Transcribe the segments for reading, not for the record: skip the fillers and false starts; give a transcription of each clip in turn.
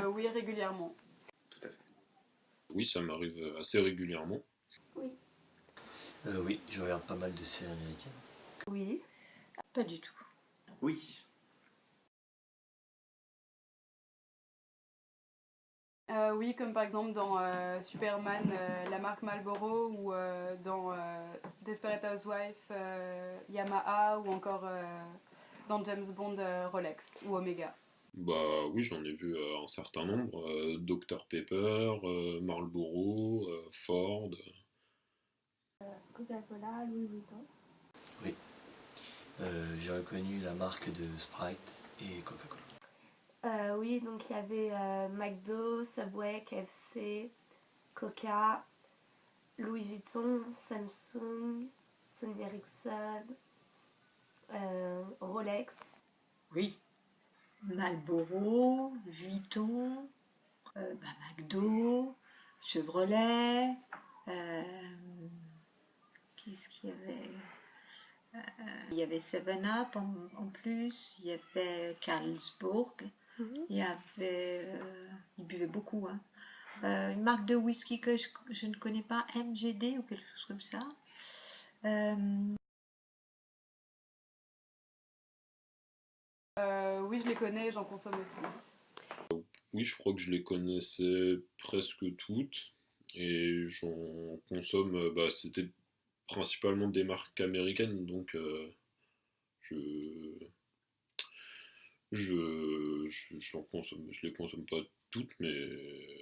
Oui, régulièrement. Tout à fait. Oui, ça m'arrive assez régulièrement. Oui. Oui, je regarde pas mal de séries américaines. Oui. Pas du tout. Oui. Oui, comme par exemple dans Superman, la marque Marlboro, ou dans Desperate Housewives, Yamaha, ou encore dans James Bond, Rolex ou Omega. Bah oui, j'en ai vu un certain nombre. Dr Pepper, Marlboro, Ford. Coca-Cola, Louis Vuitton. Oui. J'ai reconnu la marque de Sprite et Coca-Cola. Oui, donc il y avait McDo, Subway, KFC, Coca, Louis Vuitton, Samsung, Sony Ericsson, Rolex. Oui. Marlboro, Vuitton, McDo, Chevrolet. Qu'est-ce qu'il y avait? Il y avait 7-Up en plus. Il y avait Carlsberg. Il y avait... ils buvaient beaucoup. Hein. Une marque de whisky que je ne connais pas, MGD ou quelque chose comme ça. Oui, je les connais, j'en consomme aussi. Oui, je crois que je les connaissais presque toutes. Et j'en consomme, bah, c'était principalement des marques américaines, donc je, j'en consomme, je les consomme pas toutes, mais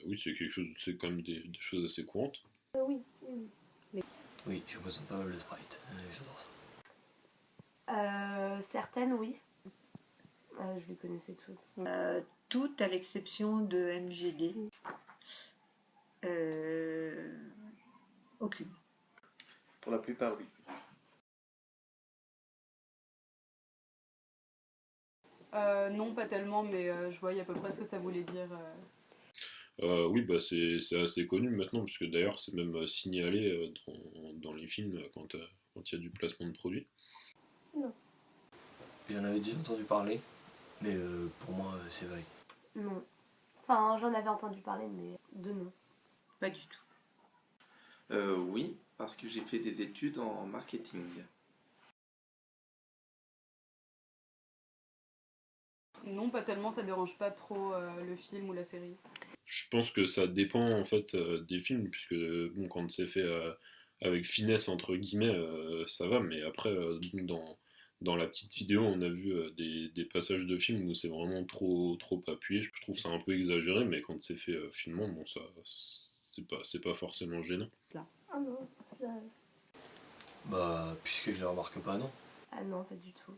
oui, c'est quelque chose, c'est quand même des choses assez courantes. Oui, oui. Oui, je consomme pas mal de Sprite. J'adore ça. Certaines, oui. Je les connaissais toutes. Toutes à l'exception de MGD. Aucune. Pour la plupart, oui. Non, pas tellement, mais je voyais à peu près ce que ça voulait dire. Oui, bah c'est assez connu maintenant, puisque d'ailleurs c'est même signalé dans les films quand il y a du placement de produits. Non. J'en avais déjà entendu parler, mais pour moi c'est vague. Non. Enfin, j'en avais entendu parler, mais de nom. Pas du tout. Oui, parce que j'ai fait des études en marketing. Non, pas tellement, ça dérange pas trop le film ou la série. Je pense que ça dépend en fait des films, puisque bon, quand c'est fait avec finesse entre guillemets, ça va, mais après dans la petite vidéo, on a vu des passages de films où c'est vraiment trop appuyé. Je trouve ça un peu exagéré, mais quand c'est fait finement, bon ça c'est pas forcément gênant. Ah non, Bah, puisque je les remarque pas, non. ah non, pas du tout.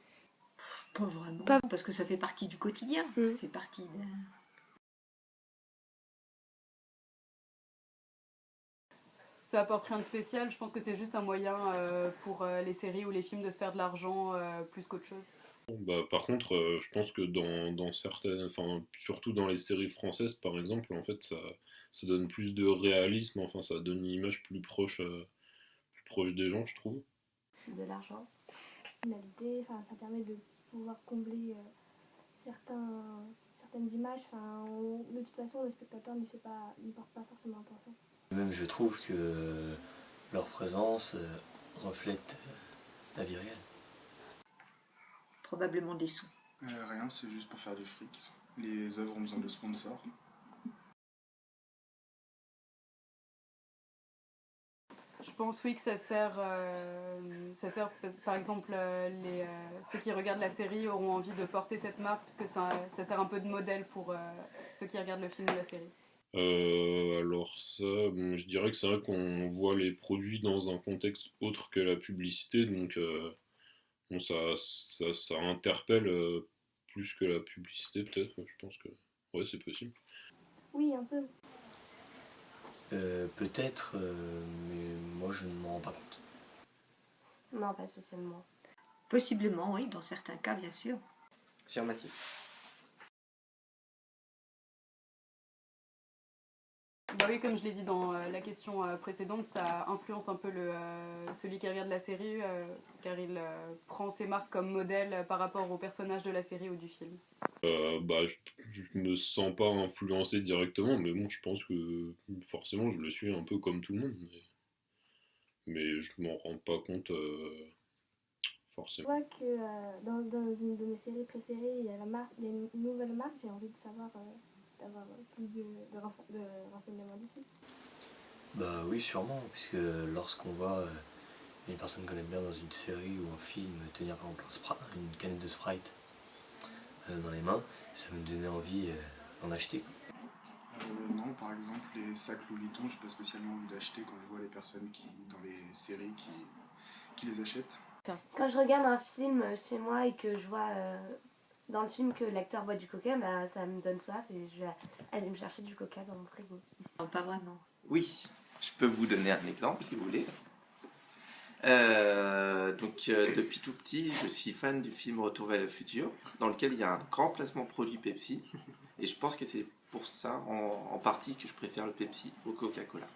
Pas vraiment. Parce que ça fait partie du quotidien. Ça fait partie de... Ça apporte rien de spécial, je pense que c'est juste un moyen pour les séries ou les films de se faire de l'argent plus qu'autre chose. Bah, par contre, je pense que dans certaines, enfin, surtout dans les séries françaises, par exemple, en fait, ça donne plus de réalisme, enfin, ça donne une image plus proche des gens, je trouve. De l'argent. Enfin, ça permet de pouvoir combler certaines images. Enfin, de toute façon, le spectateur n'y porte pas forcément attention. Même je trouve que leur présence reflète la vie réelle. Probablement des sous. Rien, c'est juste pour faire du fric. Les œuvres ont besoin de sponsors. Je pense oui que ça sert par exemple ceux qui regardent la série auront envie de porter cette marque parce que ça sert un peu de modèle pour ceux qui regardent le film ou la série. Alors ça, bon, je dirais que c'est vrai qu'on voit les produits dans un contexte autre que la publicité, donc bon, ça interpelle plus que la publicité peut-être, je pense que ouais, c'est possible. Oui, un peu. Peut-être, mais moi je ne m'en rends pas compte. Non, pas spécialement. Possiblement, oui, dans certains cas, bien sûr. Affirmatif. Bah oui, comme je l'ai dit dans la question précédente, ça influence un peu celui qui regarde la série, car il prend ses marques comme modèle par rapport aux personnages de la série ou du film. Bah, je me sens pas influencé directement, mais bon, je pense que forcément, je le suis un peu comme tout le monde, mais je m'en rends pas compte Je forcément. vois que dans une de mes séries préférées, il y a une nouvelle marque, j'ai envie de savoir, d'avoir plus de renseignements dessus. Bah oui, sûrement, puisque lorsqu'on voit une personne qu'on aime bien dans une série ou un film tenir par exemple une canette de Sprite dans les mains, ça me donnait envie d'en acheter, quoi. Non, par exemple, les sacs Louis Vuitton, j'ai pas spécialement envie d'acheter quand je vois les personnes dans les séries qui les achètent. Quand je regarde un film chez moi et que je vois dans le film que l'acteur boit du coca, bah, ça me donne soif et je vais aller me chercher du coca dans mon frigo. Non, pas vraiment. Oui, je peux vous donner un exemple si vous voulez. Depuis tout petit, je suis fan du film Retour vers le futur, dans lequel il y a un grand placement produit Pepsi. Et je pense que c'est pour ça, en partie, que je préfère le Pepsi au Coca-Cola.